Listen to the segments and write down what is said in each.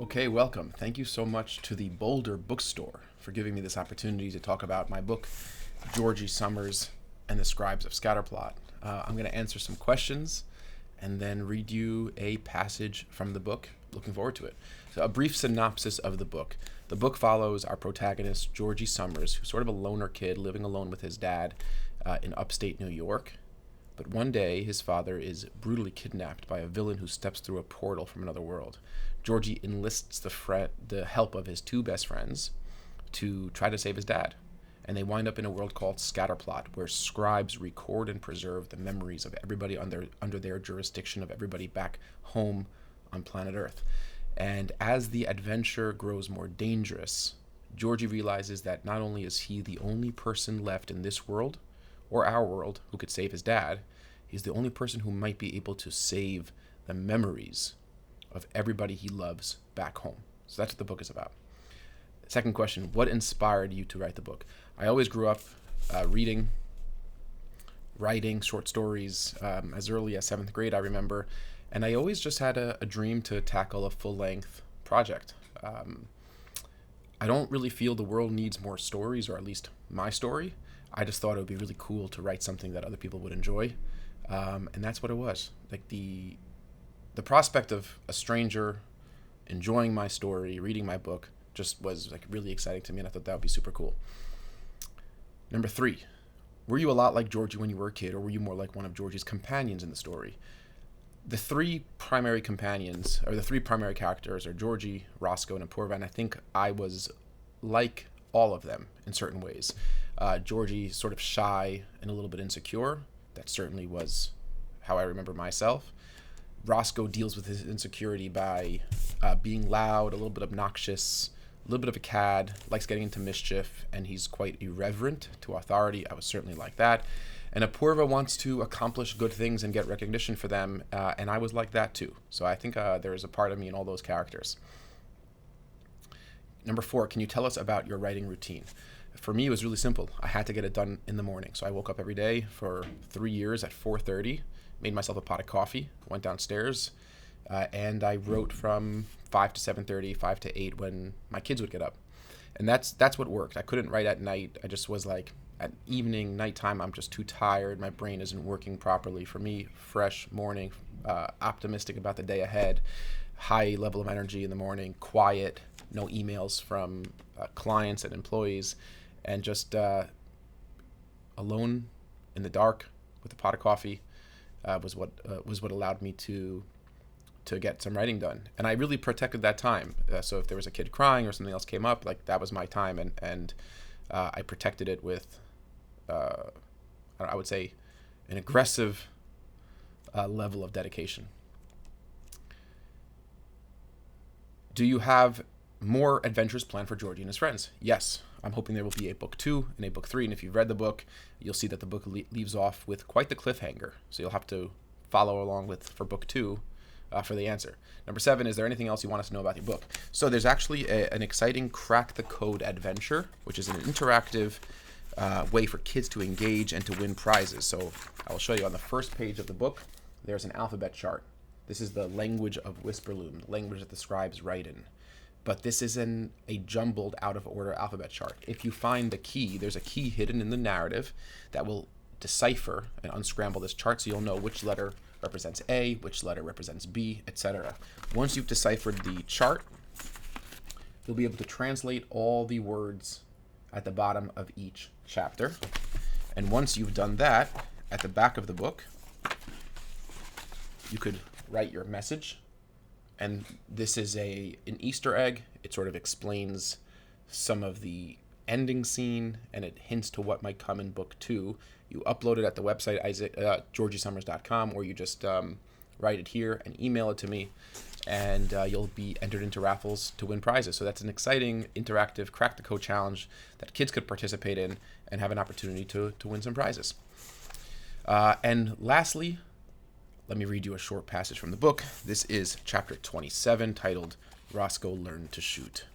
Okay, welcome. Thank you so much to the Boulder Bookstore for giving me this opportunity to talk about my book, Georgie Summers and the Scribes of Scatterplot. I'm going to answer some questions and then read you a passage from the book. Looking forward to it. So, a brief synopsis of the book. The book follows our protagonist, Georgie Summers, who's sort of a loner kid living alone with his dad in upstate New York. But one day, his father is brutally kidnapped by a villain who steps through a portal from another world. Georgie enlists the help of his two best friends to try to save his dad. And they wind up in a world called Scatterplot, where scribes record and preserve the memories of everybody under their jurisdiction, of everybody back home on planet Earth. And as the adventure grows more dangerous, Georgie realizes that not only is he the only person left in this world, or our world, who could save his dad, he's the only person who might be able to save the memories of everybody he loves back home. So that's what the book is about. Second question, what inspired you to write the book? I always grew up reading, writing short stories as early as 7th grade, I remember. And I always just had a dream to tackle a full-length project. I don't really feel the world needs more stories, or at least my story. I just thought it would be really cool to write something that other people would enjoy. And that's what it was. Like the prospect of a stranger enjoying my story, reading my book, just was like really exciting to me, and I thought that would be super cool. Number 3, were you a lot like Georgie when you were a kid, or were you more like one of Georgie's companions in the story? The three primary companions, or the three primary characters, are Georgie, Roscoe, and Apurva, and I think I was like all of them in certain ways. Georgie, sort of shy and a little bit insecure. That certainly was how I remember myself. Roscoe deals with his insecurity by being loud, a little bit obnoxious, a little bit of a cad, likes getting into mischief, and he's quite irreverent to authority. I was certainly like that. And Apurva wants to accomplish good things and get recognition for them, and I was like that too. So I think there is a part of me in all those characters. Number 4, can you tell us about your writing routine? For me, it was really simple. I had to get it done in the morning. So I woke up every day for 3 years at 4:30, made myself a pot of coffee, went downstairs, and I wrote from 5 to 7:30, 5 to 8 when my kids would get up. And that's what worked. I couldn't write at night. I just was like, at evening, nighttime, I'm just too tired. My brain isn't working properly. For me, fresh morning, optimistic about the day ahead, high level of energy in the morning, quiet, no emails from clients and employees, and just alone in the dark with a pot of coffee was what allowed me to get some writing done. And I really protected that time. So if there was a kid crying or something else came up, like that was my time, and I protected it with, I would say, an aggressive level of dedication. Do you have more adventures planned for Georgie and his friends? Yes. I'm hoping there will be a book 2 and a book 3. And if you've read the book, you'll see that the book leaves off with quite the cliffhanger. So you'll have to follow along for book 2 for the answer. Number 7, is there anything else you want us to know about your book? So there's actually an exciting Crack the Code adventure, which is an interactive way for kids to engage and to win prizes. So I will show you on the first page of the book, there's an alphabet chart. This is the language of Whisperloom, the language that the scribes write in. But this is a jumbled, out-of-order alphabet chart. If you find the key, there's a key hidden in the narrative that will decipher and unscramble this chart, so you'll know which letter represents A, which letter represents B, etc. Once you've deciphered the chart, you'll be able to translate all the words at the bottom of each chapter. And once you've done that, at the back of the book, you could write your message. And this is an Easter egg. It sort of explains some of the ending scene, and it hints to what might come in book 2. You upload it at the website, georgiesummers.com, or you just write it here and email it to me, and you'll be entered into raffles to win prizes. So that's an exciting, interactive Crack the Code challenge that kids could participate in and have an opportunity to win some prizes. And lastly, let me read you a short passage from the book. This is chapter 27, titled Roscoe Learned to Shoot.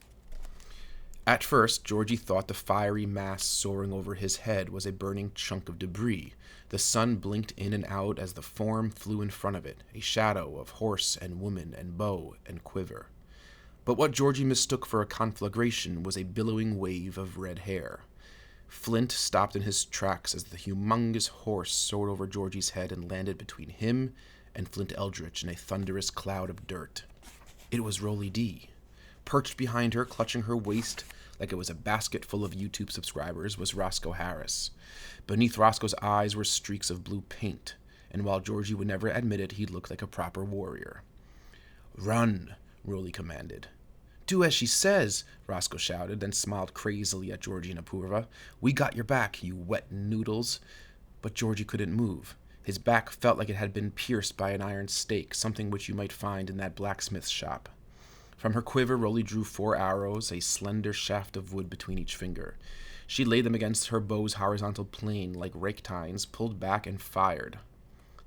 At first, Georgie thought the fiery mass soaring over his head was a burning chunk of debris. The sun blinked in and out as the form flew in front of it, a shadow of horse and woman and bow and quiver. But what Georgie mistook for a conflagration was a billowing wave of red hair. Flint stopped in his tracks as the humongous horse soared over Georgie's head and landed between him and Flint Eldritch in a thunderous cloud of dirt. It was Rolly D. Perched behind her, clutching her waist like it was a basket full of YouTube subscribers, was Roscoe Harris. Beneath Roscoe's eyes were streaks of blue paint, and while Georgie would never admit it, he looked like a proper warrior. "Run," Rolly commanded. "Do as she says," Roscoe shouted, then smiled crazily at Georgie and Apurva. "We got your back, you wet noodles." But Georgie couldn't move. His back felt like it had been pierced by an iron stake, something which you might find in that blacksmith's shop. From her quiver, Rolly drew 4 arrows, a slender shaft of wood between each finger. She laid them against her bow's horizontal plane like rake tines, pulled back and fired.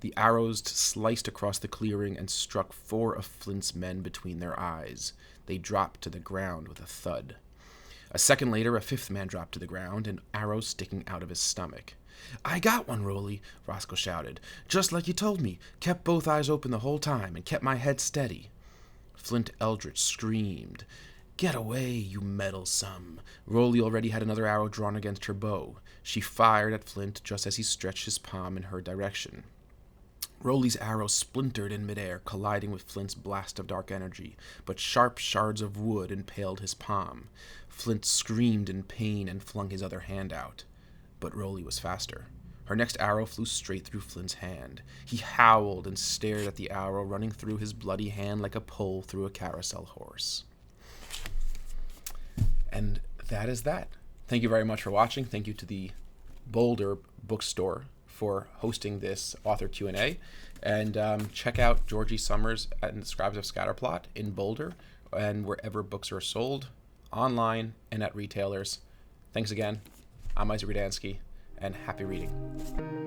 The arrows sliced across the clearing and struck 4 of Flint's men between their eyes. They dropped to the ground with a thud. A second later, a 5th man dropped to the ground, an arrow sticking out of his stomach. "I got one, Rolly," Roscoe shouted. "Just like you told me. Kept both eyes open the whole time and kept my head steady." Flint Eldritch screamed. "Get away, you meddlesome." Rolly already had another arrow drawn against her bow. She fired at Flint just as he stretched his palm in her direction. Rolly's arrow splintered in midair, colliding with Flint's blast of dark energy, but sharp shards of wood impaled his palm. Flint screamed in pain and flung his other hand out. But Rolly was faster. Her next arrow flew straight through Flint's hand. He howled and stared at the arrow running through his bloody hand like a pole through a carousel horse. And that is that. Thank you very much for watching. Thank you to the Boulder Bookstore for hosting this author Q&A. And check out Georgie Summers and the Scribes of Scatterplot in Boulder and wherever books are sold, online and at retailers. Thanks again. I'm Isaac Rudansky, and happy reading.